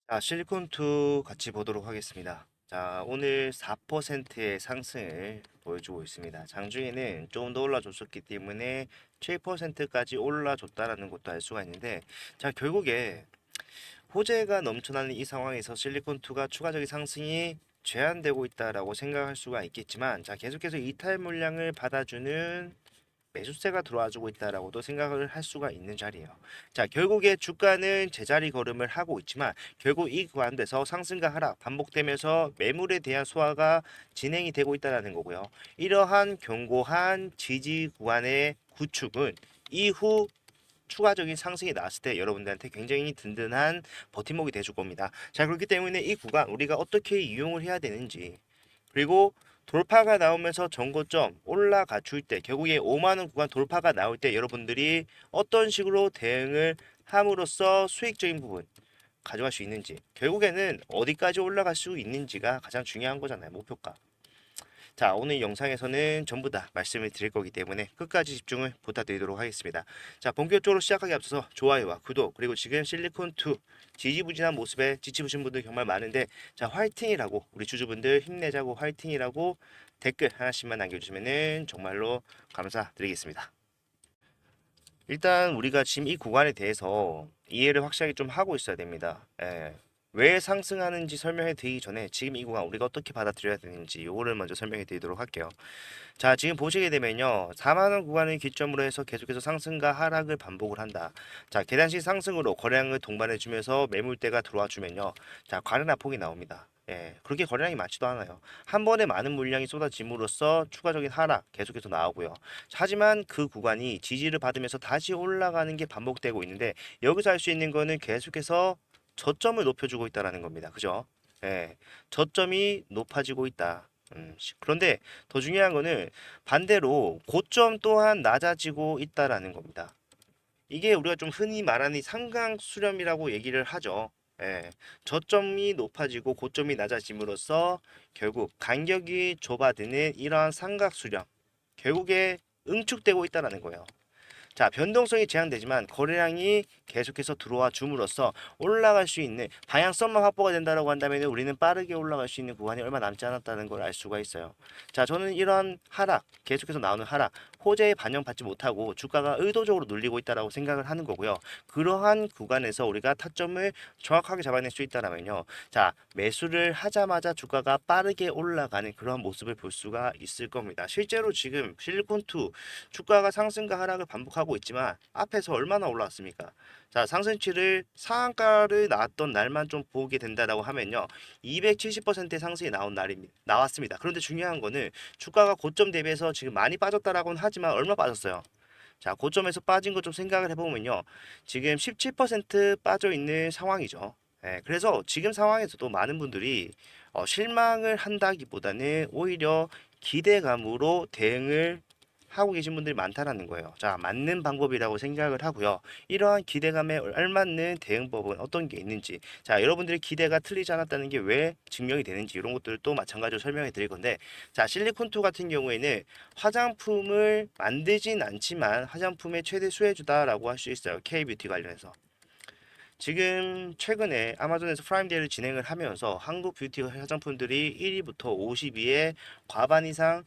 자, 실리콘2 같이 보도록 하겠습니다. 자, 오늘 4%의 상승을 보여주고 있습니다. 장중에는 좀 더 올라줬었기 때문에 7%까지 올라줬다라는 것도 알 수가 있는데, 자, 결국에 호재가 넘쳐나는 이 상황에서 실리콘2가 추가적인 상승이 제한되고 있다라고 생각할 수가 있겠지만, 자, 계속해서 이탈 물량을 받아주는 매수세가 들어와주고 있다라고도 생각을 할 수가 있는 자리예요. 자, 결국에 주가는 제자리 걸음을 하고 있지만 결국 이 구간에서 상승과 하락 반복되면서 매물에 대한 소화가 진행이 되고 있다라는 거고요. 이러한 견고한 지지 구간의 구축은 이후 추가적인 상승이 나왔을 때 여러분들한테 굉장히 든든한 버팀목이 돼줄 겁니다. 자, 그렇기 때문에 이 구간 우리가 어떻게 이용을 해야 되는지, 그리고 돌파가 나오면서 전고점 올라가 줄 때 결국에 5만 원 구간 돌파가 나올 때 여러분들이 어떤 식으로 대응을 함으로써 수익적인 부분 가져갈 수 있는지, 결국에는 어디까지 올라갈 수 있는지가 가장 중요한 거잖아요. 목표가. 자, 오늘 영상에서는 전부 다 말씀을 드릴 거기 때문에 끝까지 집중을 부탁드리도록 하겠습니다. 자, 본격적으로 시작하기 앞서서 좋아요와 구독, 그리고 지금 실리콘2 지지부진한 모습에 지치부신 분들 정말 많은데, 자, 화이팅이라고, 우리 주주분들 힘내자고 화이팅이라고 댓글 하나씩만 남겨주시면 정말로 감사드리겠습니다. 일단 우리가 지금 이 구간에 대해서 이해를 확실하게 좀 하고 있어야 됩니다. 예. 왜 상승하는지 설명해 드리기 전에 지금 이 구간 우리가 어떻게 받아들여야 되는지 요거를 먼저 설명해 드리도록 할게요. 자, 지금 보시게 되면요. 4만 원 구간을 기점으로 해서 계속해서 상승과 하락을 반복을 한다. 자, 계단식 상승으로 거래량을 동반해 주면서 매물대가 들어와 주면요. 자, 과량 폭이 나옵니다. 예, 그렇게 거래량이 많지도 않아요. 한 번에 많은 물량이 쏟아짐으로써 추가적인 하락 계속해서 나오고요. 하지만 그 구간이 지지를 받으면서 다시 올라가는 게 반복되고 있는데, 여기서 할 수 있는 거는 계속해서 저점을 높여주고 있다라는 겁니다. 그죠? 예, 저점이 높아지고 있다. 그런데 더 중요한 거는 반대로 고점 또한 낮아지고 있다라는 겁니다. 이게 우리가 좀 흔히 말하는 상강 수렴이라고 얘기를 하죠. 예, 저점이 높아지고 고점이 낮아짐으로써 결국 간격이 좁아드는 이러한 삼각 수렴, 결국에 응축되고 있다는 거예요. 자, 변동성이 제한되지만 거래량이 계속해서 들어와 줌으로써 올라갈 수 있는 방향성만 확보가 된다고 한다면 우리는 빠르게 올라갈 수 있는 구간이 얼마 남지 않았다는 걸 알 수가 있어요. 자, 저는 이런 하락, 계속해서 나오는 하락, 호재에 반영받지 못하고 주가가 의도적으로 눌리고 있다고 생각을 하는 거고요. 그러한 구간에서 우리가 타점을 정확하게 잡아낼 수 있다면요. 자, 매수를 하자마자 주가가 빠르게 올라가는 그런 모습을 볼 수가 있을 겁니다. 실제로 지금 실리콘2 주가가 상승과 하락을 반복하고 있지만 앞에서 얼마나 올라왔습니까? 자, 상승치를 상한가를 나왔던 날만 좀 보게 된다라고 하면요. 270%의 상승이 나왔습니다. 그런데 중요한 거는 주가가 고점 대비해서 지금 많이 빠졌다라고는 하지만 얼마 빠졌어요? 자, 고점에서 빠진 거 좀 생각을 해보면요. 지금 17% 빠져 있는 상황이죠. 예, 그래서 지금 상황에서도 많은 분들이 실망을 한다기보다는 오히려 기대감으로 대응을 하고 계신 분들이 많다라는 거예요. 자, 맞는 방법이라고 생각을 하고요. 이러한 기대감에 알맞는 대응법은 어떤 게 있는지, 자, 여러분들의 기대가 틀리지 않았다는 게 왜 증명이 되는지 이런 것들을 또 마찬가지로 설명해 드릴 건데, 자, 실리콘2 같은 경우에는 화장품을 만들진 않지만 화장품의 최대 수혜주다라고 할 수 있어요. K뷰티 관련해서. 지금 최근에 아마존에서 프라임 데이를 진행을 하면서 한국 뷰티 화장품들이 1위부터 50위에 과반 이상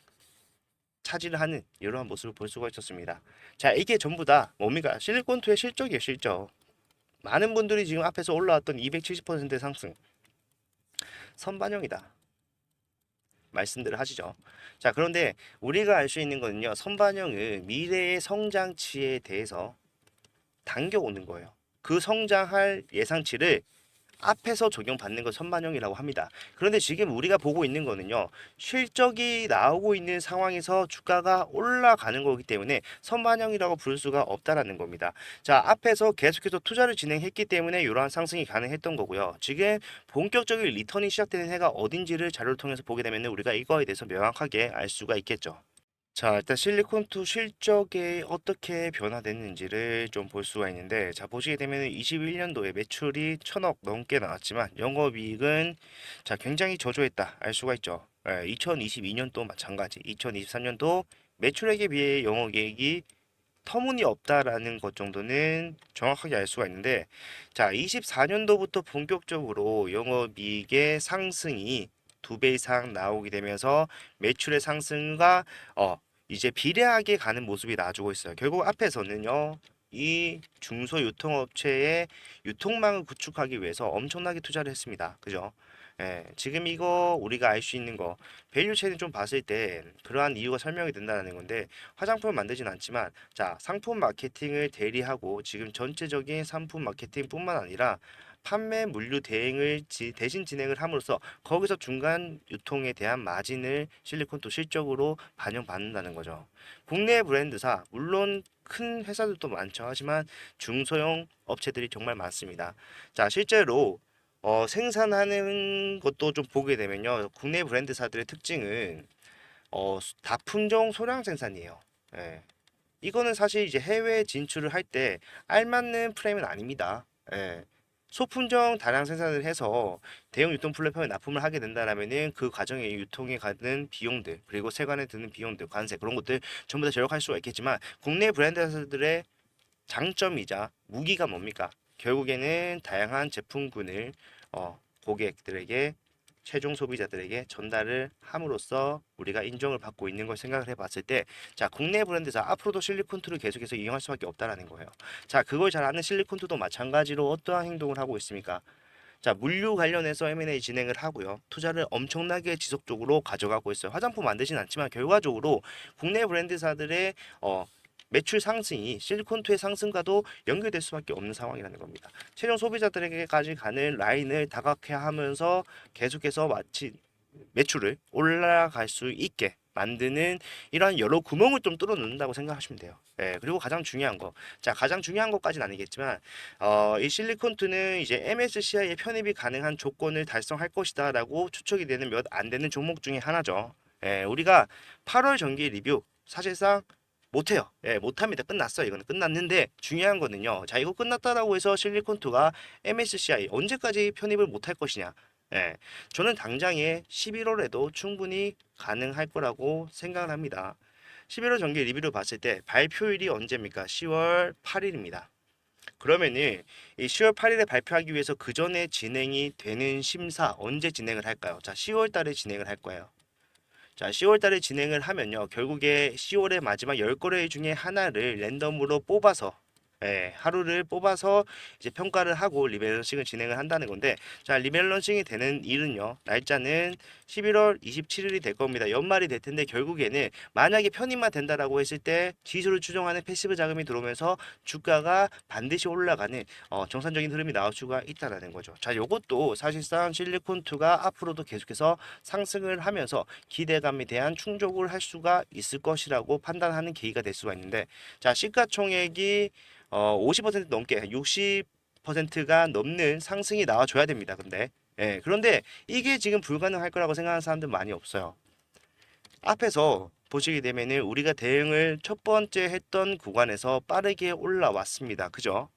차지를 하는 이러한 모습을 볼 수가 있었습니다. 자, 이게 전부 다 뭡니까? 실리콘투의 실적이에요, 실적. 많은 분들이 지금 앞에서 올라왔던 270% 상승, 선반영이다. 말씀들을 하시죠. 자, 그런데 우리가 알 수 있는 거는요, 선반영은 미래의 성장치에 대해서 당겨오는 거예요. 그 성장할 예상치를 앞에서 적용받는 걸 선반영이라고 합니다. 그런데 지금 우리가 보고 있는 거는요, 실적이 나오고 있는 상황에서 주가가 올라가는 거기 때문에 선반영이라고 부를 수가 없다라는 겁니다. 자, 앞에서 계속해서 투자를 진행했기 때문에 이러한 상승이 가능했던 거고요. 지금 본격적인 리턴이 시작되는 해가 어딘지를 자료를 통해서 보게 되면 우리가 이거에 대해서 명확하게 알 수가 있겠죠. 자, 일단 실리콘2 실적이 어떻게 변화됐는지를 좀 볼 수가 있는데, 자, 보시게 되면 21년도에 매출이 1,000억 넘게 나왔지만 영업이익은 자, 굉장히 저조했다 알 수가 있죠. 2022년도 마찬가지, 2023년도 매출액에 비해 영업이익이 터무니없다라는 것 정도는 정확하게 알 수가 있는데, 자, 24년도부터 본격적으로 영업이익의 상승이 2배 이상 나오게 되면서 매출의 상승과 이제 비례하게 가는 모습이 나와주고 있어요. 결국 앞에서는요, 이 중소유통업체의 유통망을 구축하기 위해서 엄청나게 투자를 했습니다. 그죠? 예, 지금 이거 우리가 알 수 있는 거 밸류체인 좀 봤을 때 그러한 이유가 설명이 된다는 건데, 화장품을 만들진 않지만 자, 상품 마케팅을 대리하고 지금 전체적인 상품 마케팅뿐만 아니라 판매 물류 대행을 대신 진행을 함으로써 거기서 중간 유통에 대한 마진을 실리콘도 실적으로 반영받는다는 거죠. 국내 브랜드사 물론 큰 회사들도 많죠. 하지만 중소형 업체들이 정말 많습니다. 자, 실제로 생산하는 것도 좀 보게 되면요. 국내 브랜드사들의 특징은 다품종 소량 생산이에요. 예. 이거는 사실 이제 해외 진출을 할 때 알맞는 프레임은 아닙니다. 예. 소품종 다량 생산을 해서 대형 유통 플랫폼에 납품을 하게 된다라면은 그 과정에 유통에 가는 비용들, 그리고 세관에 드는 비용들, 관세 그런 것들 전부 다 절약할 수가 있겠지만, 국내 브랜드들의 장점이자 무기가 뭡니까? 결국에는 다양한 제품군을 고객들에게, 최종 소비자들에게 전달을 함으로써 우리가 인정을 받고 있는 걸 생각을 해봤을 때, 자, 국내 브랜드사 앞으로도 실리콘투를 계속해서 이용할 수밖에 없다라는 거예요. 자, 그걸 잘 아는 실리콘투도 마찬가지로 어떠한 행동을 하고 있습니까? 자, 물류 관련해서 M&A 진행을 하고요. 투자를 엄청나게 지속적으로 가져가고 있어요. 화장품 만들진 않지만 결과적으로 국내 브랜드사들의 매출 상승이 실리콘투의 상승과도 연결될 수밖에 없는 상황이라는 겁니다. 최종 소비자들에게까지 가는 라인을 다각화 하면서 계속해서 매출을 올라갈 수 있게 만드는 이러한 여러 구멍을 좀 뚫어 놓는다고 생각하시면 돼요. 예, 그리고 가장 중요한 거. 자, 가장 중요한 것까지는 아니겠지만, 이 실리콘투는 이제 MSCI에 편입이 가능한 조건을 달성할 것이다라고 추측이 되는 몇 안 되는 종목 중에 하나죠. 예, 우리가 8월 정기 리뷰 사실상 못해요. 예, 못합니다. 끝났어요. 이거는 끝났는데 중요한 거는요. 자, 이거 끝났다라고 해서 실리콘투가 MSCI 언제까지 편입을 못할 것이냐. 예, 저는 당장에 11월에도 충분히 가능할 거라고 생각을 합니다. 11월 정기 리뷰를 봤을 때 발표일이 언제입니까? 10월 8일입니다. 그러면은 이 10월 8일에 발표하기 위해서 그 전에 진행이 되는 심사 언제 진행을 할까요? 자, 10월 달에 진행을 할 거예요. 자, 10월 달에 진행을 하면요. 결국에 10월의 마지막 10거래 중에 하나를 랜덤으로 뽑아서, 하루를 뽑아서 이제 평가를 하고 리밸런싱을 진행을 한다는 건데, 자, 리밸런싱이 되는 일은요. 날짜는 11월 27일이 될 겁니다. 연말이 될 텐데 결국에는 만약에 편입만 된다라고 했을 때 지수를 추정하는 패시브 자금이 들어오면서 주가가 반드시 올라가는 정상적인 흐름이 나올 수가 있다라는 거죠. 자, 요것도 사실상 실리콘2가 앞으로도 계속해서 상승을 하면서 기대감에 대한 충족을 할 수가 있을 것이라고 판단하는 계기가 될 수가 있는데, 자, 시가총액이 50% 넘게 60%가 넘는 상승이 나와줘야 됩니다. 그런데 이게 지금 불가능할 거라고 생각하는 사람들 많이 없어요. 앞에서 보시게 되면은 우리가 대응을 첫 번째 했던 구간에서 빠르게 올라왔습니다. 그죠?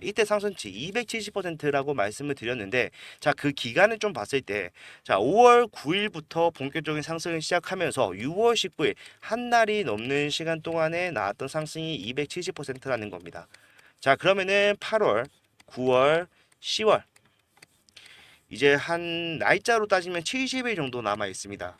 이때 상승치 270%라고 말씀을 드렸는데, 자, 그 기간을 좀 봤을 때, 자, 5월 9일부터 본격적인 상승을 시작하면서 6월 19일 한 달이 넘는 시간 동안에 나왔던 상승이 270%라는 겁니다. 자, 그러면은 8월, 9월, 10월 이제 한 날짜로 따지면 70일 정도 남아 있습니다.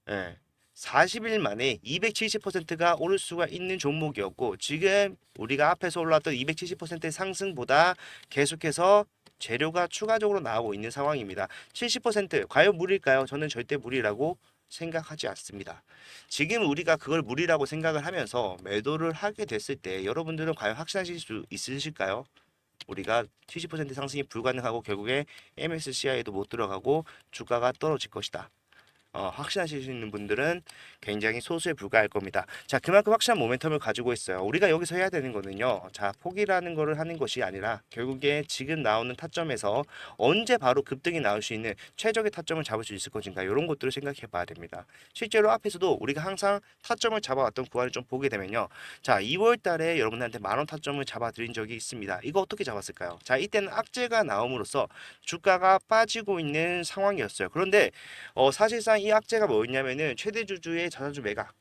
예. 40일 만에 270%가 오를 수가 있는 종목이었고, 지금 우리가 앞에서 올랐던 270%의 상승보다 계속해서 재료가 추가적으로 나오고 있는 상황입니다. 70% 과연 무리일까요? 저는 절대 무리라고 생각하지 않습니다. 지금 우리가 그걸 무리라고 생각을 하면서 매도를 하게 됐을 때 여러분들은 과연 확신하실 수 있으실까요? 우리가 70% 상승이 불가능하고 결국에 MSCI에도 못 들어가고 주가가 떨어질 것이다. 확신하실 수 있는 분들은 굉장히 소수에 불과할 겁니다. 자, 그만큼 확실한 모멘텀을 가지고 있어요. 우리가 여기서 해야 되는 거는요. 자, 포기라는 거를 하는 것이 아니라 결국에 지금 나오는 타점에서 언제 바로 급등이 나올 수 있는 최적의 타점을 잡을 수 있을 것인가, 이런 것들을 생각해 봐야 됩니다. 실제로 앞에서도 우리가 항상 타점을 잡아왔던 구간을 좀 보게 되면요. 자, 2월 달에 여러분들한테 만원 타점을 잡아드린 적이 있습니다. 이거 어떻게 잡았을까요? 자, 이때는 악재가 나옴으로써 주가가 빠지고 있는 상황이었어요. 그런데 사실상 하지만 이 악재가 뭐였냐면은 최대주주의 자사주 매각,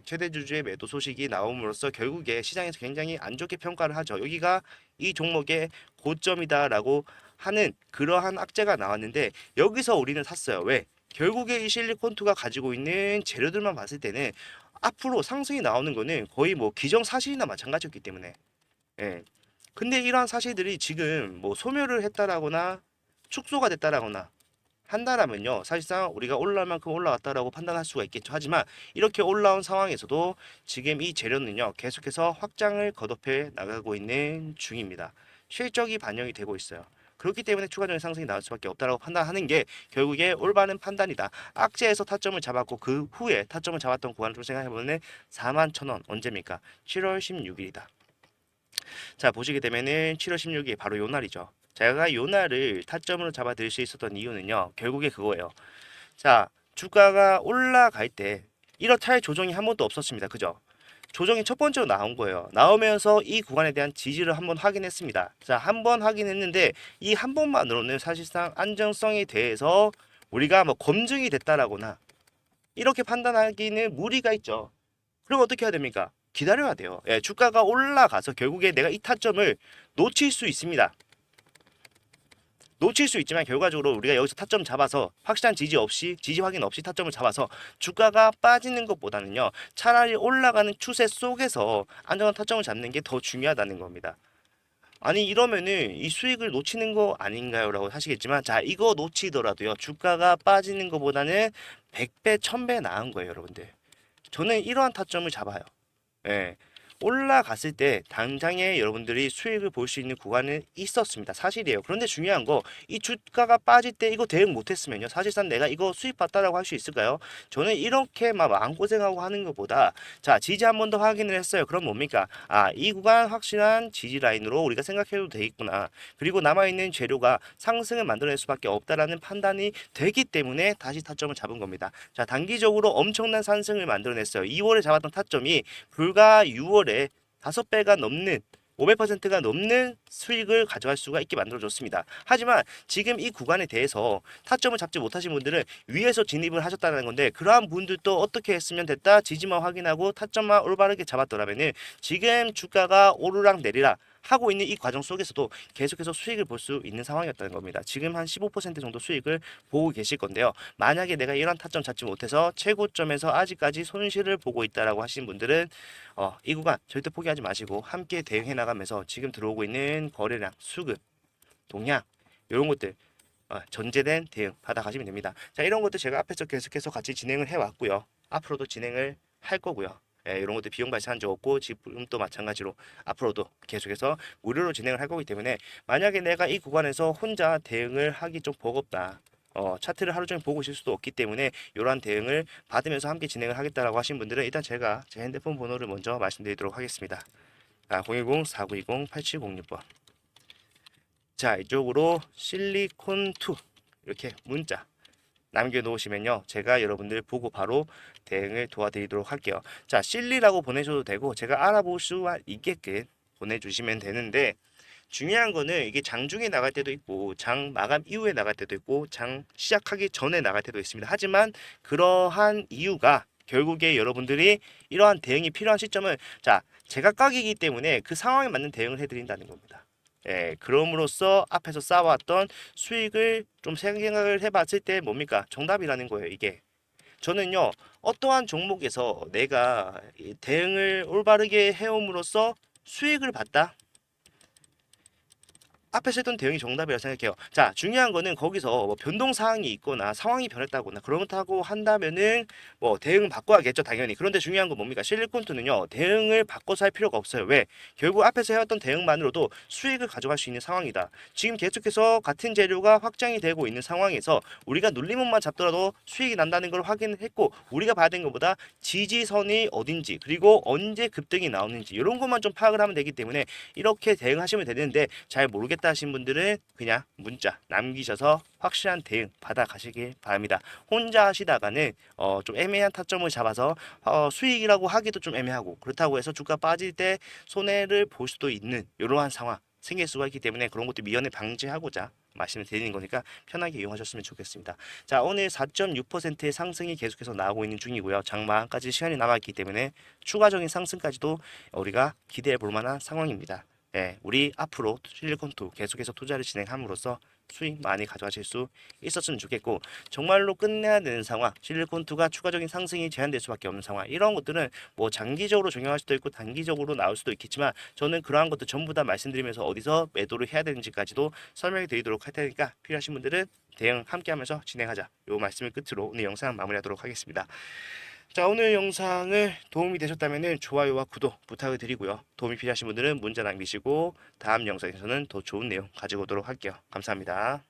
최대주주의 매도 소식이 나옴으로써 결국에 시장에서 굉장히 안 좋게 평가를 하죠. 여기가 이 종목의 고점이다라고 하는 그러한 악재가 나왔는데 여기서 우리는 샀어요. 왜? 결국에 이 실리콘투가 가지고 있는 재료들만 봤을 때는 앞으로 상승이 나오는 거는 거의 뭐 기정사실이나 마찬가지였기 때문에. 예. 근데 이러한 사실들이 지금 뭐 소멸을 했다라거나 축소가 됐다라거나 한다라면요, 사실상 우리가 올라올 만큼 올라왔다라고 판단할 수가 있겠죠. 하지만 이렇게 올라온 상황에서도 지금 이 재료는요 계속해서 확장을 거듭해 나가고 있는 중입니다. 실적이 반영이 되고 있어요. 그렇기 때문에 추가적인 상승이 나올 수밖에 없다라고 판단하는 게 결국에 올바른 판단이다. 악재에서 타점을 잡았고 그 후에 타점을 잡았던 구간을 좀 생각해보면 41,000원 언제입니까? 7월 16일이다. 자, 보시게 되면은 7월 16일 바로 요 날이죠. 제가 요 날을 타점으로 잡아드릴 수 있었던 이유는요, 결국에 그거예요. 자, 주가가 올라갈 때 이렇다 할 조정이 한 번도 없었습니다. 그죠? 조정이 첫 번째로 나온 거예요. 나오면서 이 구간에 대한 지지를 한번 확인했습니다. 자, 한 번 확인했는데 이 한 번만으로는 사실상 안정성에 대해서 우리가 뭐 검증이 됐다라거나 이렇게 판단하기는 무리가 있죠. 그럼 어떻게 해야 됩니까? 기다려야 돼요. 예, 주가가 올라가서 결국에 내가 이 타점을 놓칠 수 있습니다. 놓칠 수 있지만 결과적으로 우리가 여기서 타점 잡아서 확실한 지지 없이 지지 확인 없이 타점을 잡아서 주가가 빠지는 것보다는요 차라리 올라가는 추세 속에서 안정한 타점을 잡는 게 더 중요하다는 겁니다. 아니 이러면은 이 수익을 놓치는 거 아닌가요? 라고 하시겠지만 자 이거 놓치더라도요 주가가 빠지는 것보다는 100배 1000배 나은 거예요 여러분들. 저는 이러한 타점을 잡아요. 예. 올라갔을 때 당장에 여러분들이 수익을 볼 수 있는 구간은 있었습니다. 사실이에요. 그런데 중요한 거 이 주가가 빠질 때 이거 대응 못했으면요. 사실상 내가 이거 수익 봤다라고 할 수 있을까요? 저는 이렇게 막 마음고생하고 하는 것보다 자 지지 한 번 더 확인을 했어요. 그럼 뭡니까? 아 이 구간 확실한 지지 라인으로 우리가 생각해도 되겠구나. 그리고 남아있는 재료가 상승을 만들어낼 수밖에 없다라는 판단이 되기 때문에 다시 타점을 잡은 겁니다. 자 단기적으로 엄청난 상승을 만들어냈어요. 2월에 잡았던 타점이 불과 6월에 5배가 넘는 500%가 넘는 수익을 가져갈 수가 있게 만들어줬습니다. 하지만 지금 이 구간에 대해서 타점을 잡지 못하신 분들은 위에서 진입을 하셨다는 건데 그러한 분들도 어떻게 했으면 됐다 지지만 확인하고 타점만 올바르게 잡았더라면은 지금 주가가 오르락 내리락 하고 있는 이 과정 속에서도 계속해서 수익을 볼 수 있는 상황이었다는 겁니다. 지금 한 15% 정도 수익을 보고 계실 건데요. 만약에 내가 이런 타점 잡지 못해서 최고점에서 아직까지 손실을 보고 있다라고 하시는 분들은 이 구간 절대 포기하지 마시고 함께 대응해 나가면서 지금 들어오고 있는 거래량, 수급, 동향 이런 것들 전제된 대응 받아가시면 됩니다. 자 이런 것들 제가 앞에서 계속해서 같이 진행을 해왔고요. 앞으로도 진행을 할 거고요. 예, 이런 것들 비용 발생한 적 없고 지금도 마찬가지로 앞으로도 계속해서 무료로 진행을 할 거기 때문에 만약에 내가 이 구간에서 혼자 대응을 하기 좀 버겁다. 차트를 하루 종일 보고 있을 수도 없기 때문에 이러한 대응을 받으면서 함께 진행을 하겠다라고 하신 분들은 일단 제가 제 핸드폰 번호를 먼저 말씀드리도록 하겠습니다. 010-4920-8706번. 자, 이쪽으로 실리콘2 이렇게 문자 남겨놓으시면요. 제가 여러분들 보고 바로 대응을 도와드리도록 할게요. 자, 실리라고 보내셔도 되고 제가 알아볼 수 있게끔 보내주시면 되는데 중요한 거는 이게 장중에 나갈 때도 있고 장 마감 이후에 나갈 때도 있고 장 시작하기 전에 나갈 때도 있습니다. 하지만 그러한 이유가 결국에 여러분들이 이러한 대응이 필요한 시점은 자 제각각이기 때문에 그 상황에 맞는 대응을 해드린다는 겁니다. 예, 그럼으로써 앞에서 쌓아왔던 수익을 좀 생각을 해봤을 때 뭡니까? 정답이라는 거예요, 이게. 저는요, 어떠한 종목에서 내가 이 대응을 올바르게 해옴으로써 수익을 봤다? 앞에서 했던 대응이 정답이라고 생각해요. 자, 중요한 거는 거기서 뭐 변동 사항이 있거나 상황이 변했다거나 그렇다고 한다면은 뭐 대응 바꿔야겠죠, 당연히. 그런데 중요한 건 뭡니까? 실리콘투는요, 대응을 바꿔서 할 필요가 없어요. 왜? 결국 앞에서 해왔던 대응만으로도 수익을 가져갈 수 있는 상황이다. 지금 계속해서 같은 재료가 확장이 되고 있는 상황에서 우리가 눌림목만 잡더라도 수익이 난다는 걸 확인했고 우리가 봐야 되는 것보다 지지선이 어딘지 그리고 언제 급등이 나오는지 이런 것만 좀 파악을 하면 되기 때문에 이렇게 대응하시면 되는데 잘 모르겠다 하신 분들은 그냥 문자 남기셔서 확실한 대응 받아 가시길 바랍니다. 혼자 하시다가는 좀 애매한 타점을 잡아서 수익이라고 하기도 좀 애매하고 그렇다고 해서 주가 빠질 때 손해를 볼 수도 있는 이러한 상황 생길 수가 있기 때문에 그런 것도 미연에 방지하고자 말씀을 드리는 거니까 편하게 이용하셨으면 좋겠습니다. 자, 오늘 4.6%의 상승이 계속해서 나오고 있는 중이고요. 장마까지 시간이 남았기 때문에 추가적인 상승까지도 우리가 기대해 볼 만한 상황입니다. 예, 우리 앞으로 실리콘투 계속해서 투자를 진행함으로써 수익 많이 가져가실 수 있었으면 좋겠고, 정말로 끝내야 되는 상황, 실리콘투가 추가적인 상승이 제한될 수밖에 없는 상황, 이런 것들은 뭐 장기적으로 적용할 수도 있고 단기적으로 나올 수도 있겠지만, 저는 그러한 것들 전부 다 말씀드리면서 어디서 매도를 해야 되는지까지도 설명해 드리도록 할 테니까 필요하신 분들은 대응 함께 하면서 진행하자, 요 말씀을 끝으로 오늘 영상 마무리하도록 하겠습니다. 자, 오늘 영상을 도움이 되셨다면 좋아요와 구독 부탁을 드리고요. 도움이 필요하신 분들은 문자 남기시고 다음 영상에서는 더 좋은 내용 가지고 오도록 할게요. 감사합니다.